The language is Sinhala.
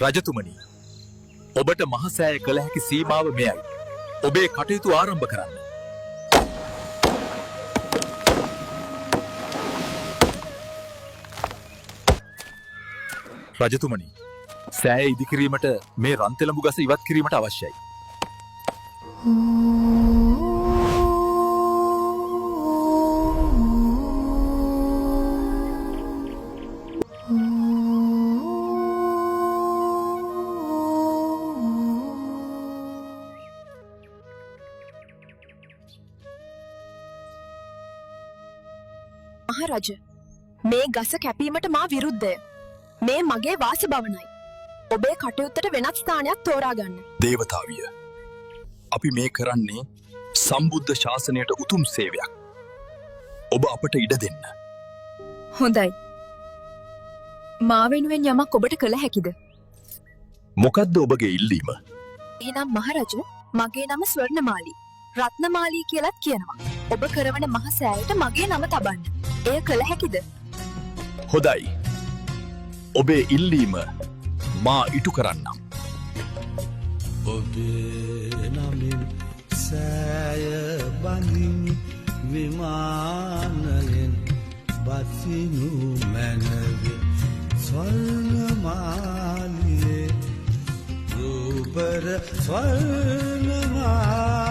රජතුමනි, ඔබට මහසෑය කළ හැකි සීමාව මෙයයි. ඔබේ කටයුතු ආරම්භ කරන්න. රජතුමනි, සෑය ඉදිකිරීමට මේ රන්තෙලඹු ගස ඉවත් කිරීමට අවශ්‍යයි. මහරජ, මේ ගස කැපීමට මා විරුද්ධය. මේ මගේ වාසභවනයි. ඔබේ කටයුත්තට වෙනත් ස්ථානයක් තෝරාගන්න. දේවතාවිය, අපි මේ කරන්නේ සම්බුද්ධ ශාසනයට උතුම් සේවයක්. ඔබ අපට ඉඩ දෙන්න. හොඳයි. මා වෙනුවෙන් යමක් ඔබට කළ හැකිද? මොකද්ද ඔබගේ ඉල්ලීම? එහෙනම් මහරජ, මගේ නම ස්වර්ණමාලී. රත්නමාලී කියලත් කියනවා. ඔබ කරවන මහ සෑයට මගේ නම තබන්න. එය කළ හැකිද? හොඳයි. ඔබේ ඉල්ලීම මා ඉටු කරන්නම්. ඔබේ නමින් සෑය බඳින් විමානයෙන් බසිනු මැනවේ ස්වර්ණමාලියේ රූපර ස්වර්ණමාලියේ